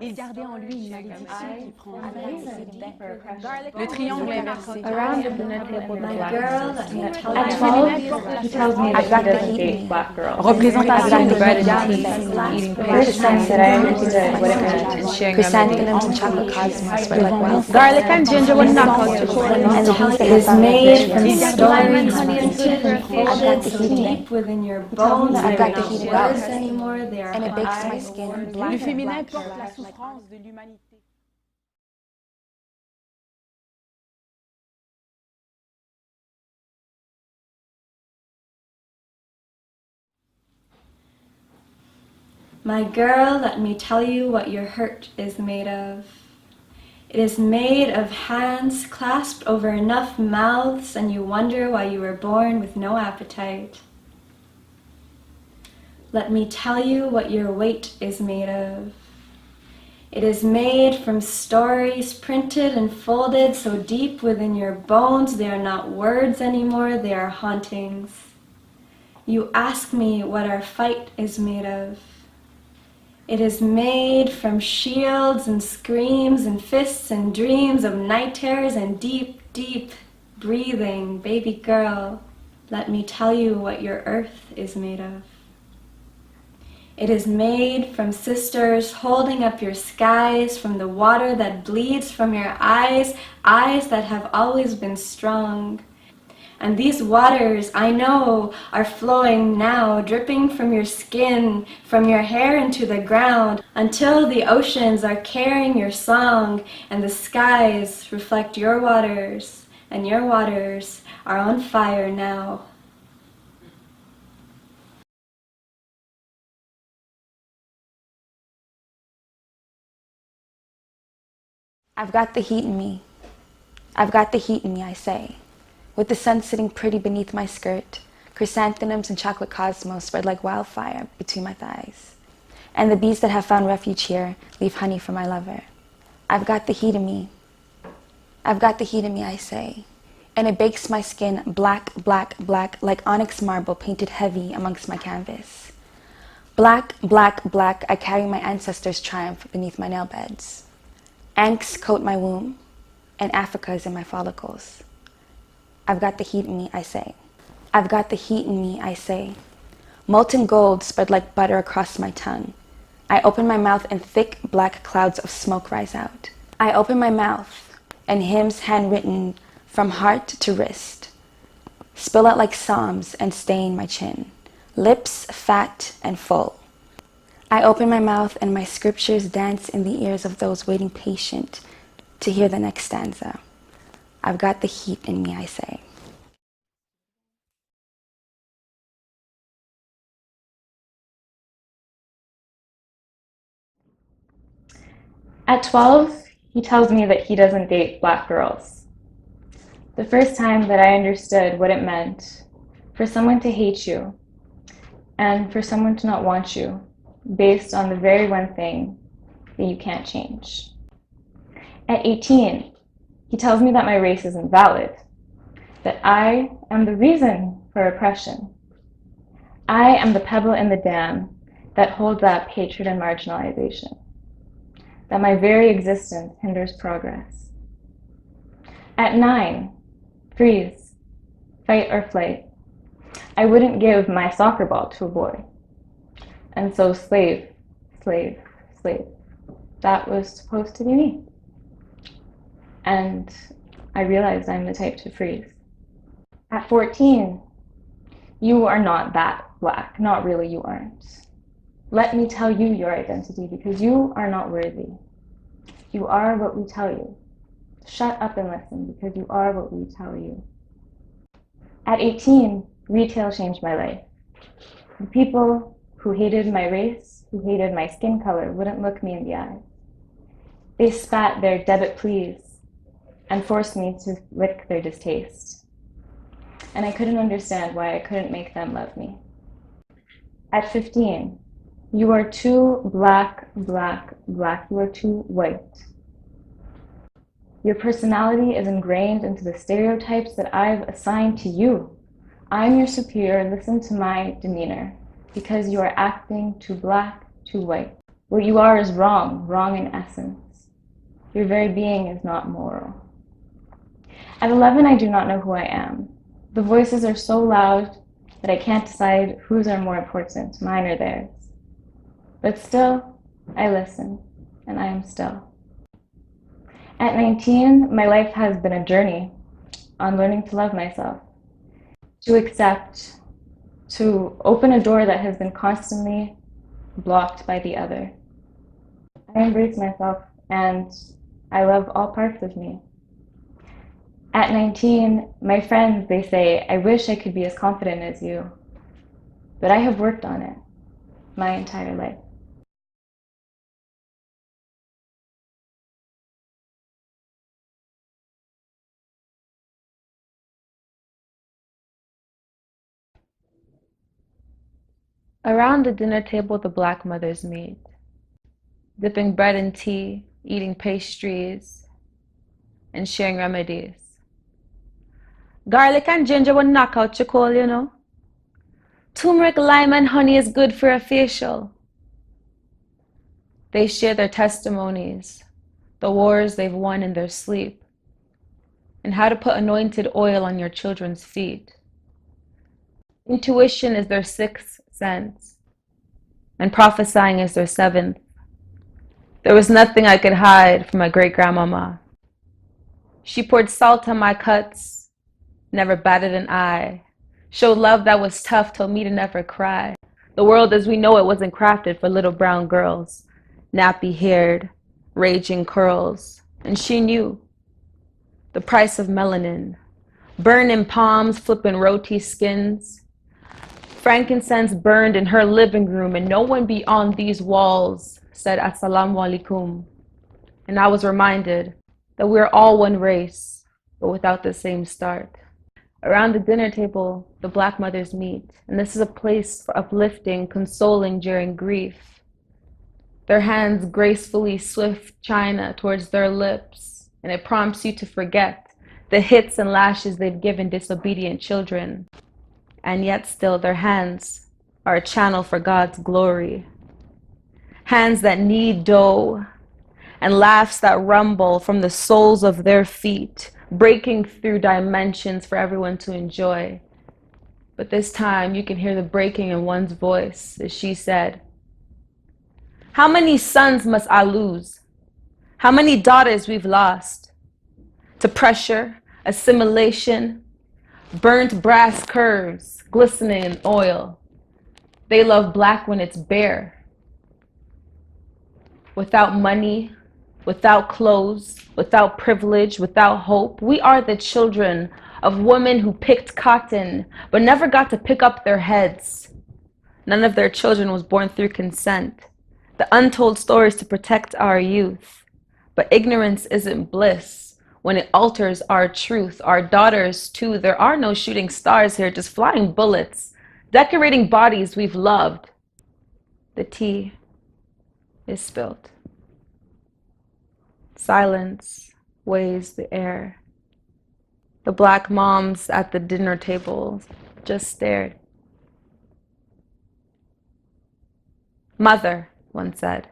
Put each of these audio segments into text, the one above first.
Il gardait en lui une malédiction qui prend Le triangle inversé. Around the nipple My girl, let me tell At you. 12, he tells me that he doesn't date black girls. Représentation de bread Bhogal. and eating first time that I understood what it meant and sharing Chrysanthemums and chocolate cosmos were like wildfire. Garlic and ginger would not go to And the bees that It have is found made from refuge. stories printed and folded so deep within your bones. I've They got are the not heat words around. anymore. They are And it bakes my eyes. skin Le black. féminin porte la souffrance de l'humanité. My girl, let me tell you what your hurt is made of. It is made of hands clasped over enough mouths, and you wonder why you were born with no appetite. Let me tell you what your weight is made of. It is made from stories printed and folded so deep within your bones they are not words anymore, they are hauntings. You ask me what our fight is made of. It is made from shields and screams and fists and dreams of night terrors and deep, deep breathing. Baby girl, let me tell you what your earth is made of. It is made from sisters holding up your skies, from the water that bleeds from your eyes, eyes that have always been strong. And these waters, I know, are flowing now, dripping from your skin, from your hair into the ground, until the oceans are carrying your song, and the skies reflect your waters, and your waters are on fire now. I've got the heat in me. I've got the heat in me, I say. With the sun sitting pretty beneath my skirt, chrysanthemums and chocolate cosmos spread like wildfire between my thighs. And the bees that have found refuge here leave honey for my lover. I've got the heat in me. I've got the heat in me, I say. And it bakes my skin black, black, black, like onyx marble painted heavy amongst my canvas. Black, black, black, I carry my ancestors' triumph beneath my nail beds. Angst coat my womb, and Africa is in my follicles. I've got the heat in me, I say. I've got the heat in me, I say. Molten gold spread like butter across my tongue. I open my mouth and thick black clouds of smoke rise out. I open my mouth and hymns handwritten from heart to wrist spill out like psalms and stain my chin, lips fat and full. I open my mouth and my scriptures dance in the ears of those waiting patient to hear the next stanza. I've got the heat in me, I say. At 12, he tells me that he doesn't date black girls. The first time that I understood what it meant for someone to hate you and for someone to not want you based on the very one thing that you can't change. At 18, he tells me that my race isn't valid, that I am the reason for oppression. I am the pebble in the dam that holds up hatred and marginalization, that my very existence hinders progress. At 9, freeze, fight or flight. I wouldn't give my soccer ball to a boy. And so slave, slave, slave. That was supposed to be me. And I realized I'm the type to freeze. At 14, you are not that black. Not really, you aren't. Let me tell you your identity because you are not worthy. You are what we tell you. Shut up and listen because you are what we tell you. At 18, retail changed my life. The people who hated my race, who hated my skin color, wouldn't look me in the eye. They spat their debit please and forced me to lick their distaste. And I couldn't understand why I couldn't make them love me. At 15, you are too black, black, black. You are too white. Your personality is ingrained into the stereotypes that I've assigned to you. I'm your superior, listen to my demeanor. because you are acting too black, too white. What you are is wrong, wrong in essence. Your very being is not moral. At 11, I do not know who I am. The voices are so loud that I can't decide whose are more important, mine or theirs. But still, I listen, and I am still. At 19, my life has been a journey on learning to love myself, to accept, to open a door that has been constantly blocked by the other. I embrace myself, and I love all parts of me. At 19, my friends, they say, I wish I could be as confident as you, but I have worked on it my entire life. Around the dinner table, the black mothers meet, dipping bread in tea, eating pastries, and sharing remedies. Garlic and ginger will knock out your cold, you know. Turmeric, lime, and honey is good for a facial. They share their testimonies, the wars they've won in their sleep, and how to put anointed oil on your children's feet. Intuition is their sixth sense, and prophesying is their seventh. There was nothing I could hide from my great-grandmama. She poured salt on my cuts, never batted an eye, showed love that was tough, told me to never cry. The world as we know it wasn't crafted for little brown girls, nappy-haired, raging curls, and she knew the price of melanin, burning palms, flipping roti skins. Frankincense burned in her living room, and no one beyond these walls said Assalamu alaikum. And I was reminded that we're all one race, but without the same start. Around the dinner table, the black mothers meet, and this is a place for uplifting, consoling during grief. Their hands gracefully swift china towards their lips, and it prompts you to forget the hits and lashes they've given disobedient children. And yet still their hands are a channel for God's glory. Hands that knead dough and laughs that rumble from the soles of their feet, breaking through dimensions for everyone to enjoy. But this time you can hear the breaking in one's voice as she said, how many sons must I lose? How many daughters we've lost? To pressure, assimilation, burnt brass curves, glistening in oil. They love black when it's bare. Without money, without clothes, without privilege, without hope. We are the children of women who picked cotton, but never got to pick up their heads. None of their children was born through consent. The untold stories to protect our youth. But ignorance isn't bliss when it alters our truth. Our daughters, too, there are no shooting stars here, just flying bullets, decorating bodies we've loved. The tea is spilled. Silence weighs the air. The black moms at the dinner table just stared. Mother, one said,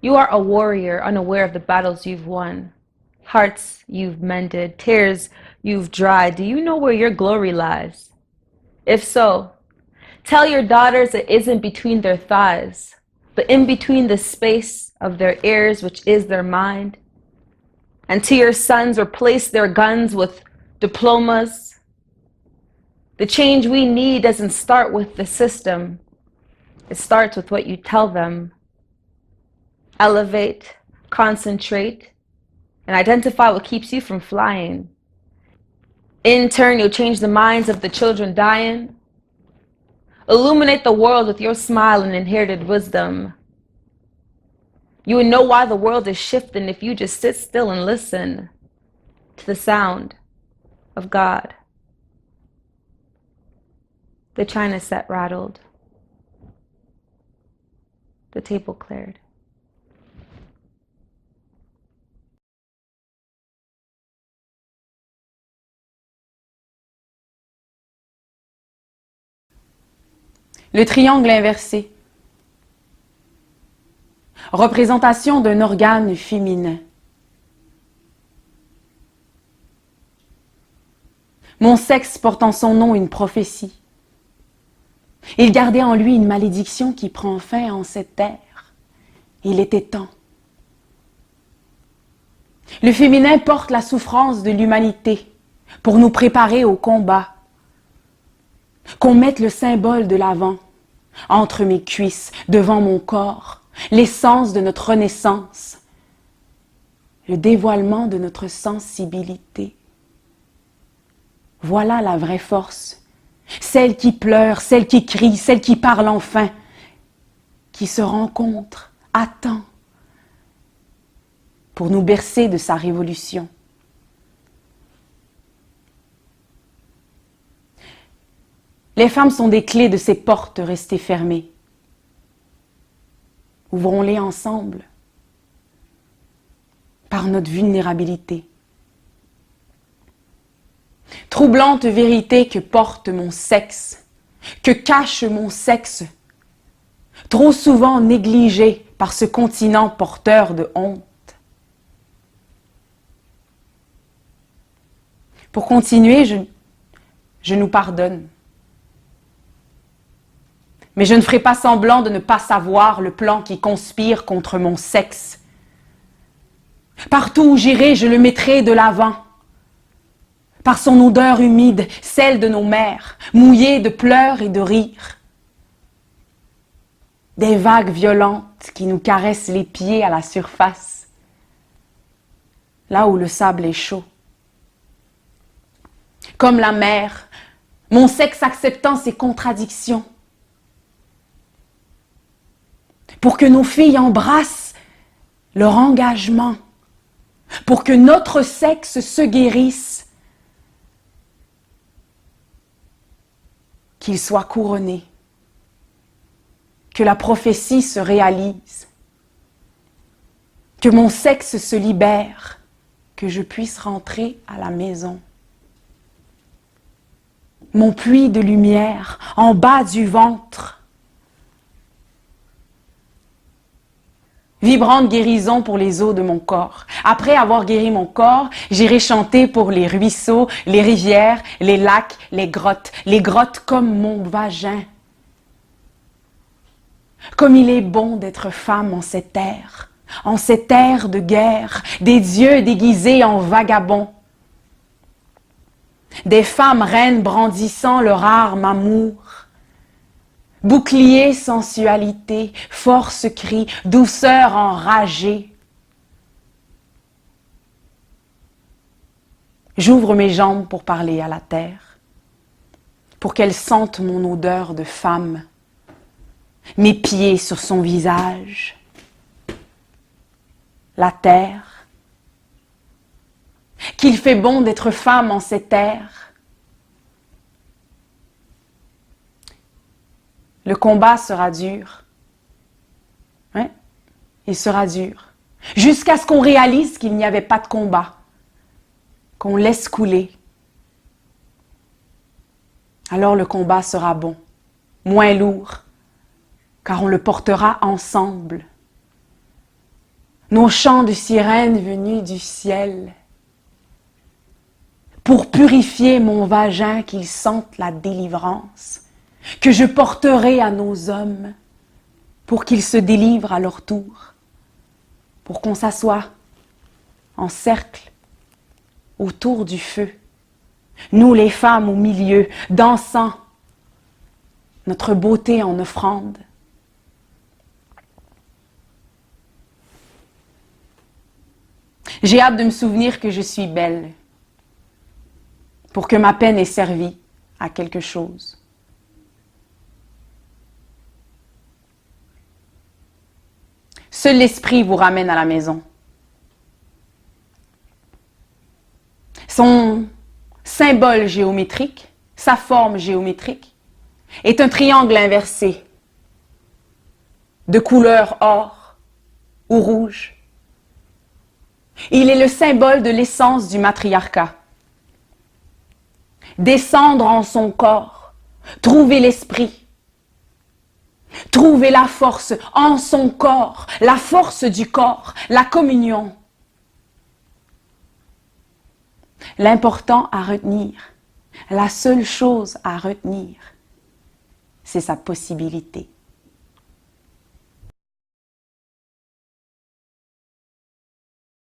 you are a warrior unaware of the battles you've won, hearts you've mended, tears you've dried. Do you know where your glory lies? If so, tell your daughters it isn't between their thighs, but in between the space of their ears, which is their mind. And to your sons, replace their guns with diplomas. The change we need doesn't start with the system. It starts with what you tell them. Elevate, concentrate, and identify what keeps you from flying. In turn, you'll change the minds of the children dying. Illuminate the world with your smile and inherited wisdom. You would know why the world is shifting if you just sit still and listen to the sound of God. The china set rattled. The table cleared. Le triangle inversé. Représentation d'un organe féminin. Mon sexe porte en son nom une prophétie. Il gardait en lui une malédiction qui prend fin en cette terre. Il était temps. Le féminin porte la souffrance de l'humanité pour nous préparer au combat. Qu'on mette le symbole de l'avant entre mes cuisses, devant mon corps, l'essence de notre renaissance, le dévoilement de notre sensibilité. Voilà la vraie force, celle qui pleure, celle qui crie, celle qui parle enfin, qui se rencontre à temps pour nous bercer de sa révolution. Les femmes sont des clés de ces portes restées fermées. Ouvrons-les ensemble par notre vulnérabilité. Troublante vérité que porte mon sexe, que cache mon sexe, trop souvent négligée par ce continent porteur de honte. Pour continuer, je nous pardonne. Mais je ne ferai pas semblant de ne pas savoir le plan qui conspire contre mon sexe. Partout où j'irai, je le mettrai de l'avant. Par son odeur humide, celle de nos mères, mouillées de pleurs et de rires. Des vagues violentes qui nous caressent les pieds à la surface, là où le sable est chaud. Comme la mer, mon sexe acceptant ses contradictions. Pour que nos filles embrassent leur engagement, pour que notre sexe se guérisse, qu'il soit couronné, que la prophétie se réalise, que mon sexe se libère, que je puisse rentrer à la maison. Mon puits de lumière en bas du ventre, vibrante guérison pour les os de mon corps. Après avoir guéri mon corps, j'irai chanter pour les ruisseaux, les rivières, les lacs, les grottes comme mon vagin. Comme il est bon d'être femme en cette ère de guerre, des dieux déguisés en vagabonds. Des femmes reines brandissant leur arme amour. Bouclier, sensualité, force, cri, douceur enragée. J'ouvre mes jambes pour parler à la terre, pour qu'elle sente mon odeur de femme, mes pieds sur son visage, la terre. Qu'il fait bon d'être femme en cette terre. Le combat sera dur. Ouais, il sera dur. Jusqu'à ce qu'on réalise qu'il n'y avait pas de combat. Qu'on laisse couler. Alors le combat sera bon, moins lourd, car on le portera ensemble. Nos chants de sirènes venus du ciel, pour purifier mon vagin qu'il sente la délivrance, que je porterai à nos hommes pour qu'ils se délivrent à leur tour, pour qu'on s'assoie en cercle autour du feu, nous les femmes au milieu, dansant notre beauté en offrande. J'ai hâte de me souvenir que je suis belle, pour que ma peine ait servi à quelque chose. Seul l'esprit vous ramène à la maison. Son symbole géométrique, sa forme géométrique, est un triangle inversé de couleur or ou rouge. Il est le symbole de l'essence du matriarcat. Descendre en son corps, trouver l'esprit, trouver la force en son corps, la force du corps, la communion. L'important à retenir, la seule chose à retenir, c'est sa possibilité.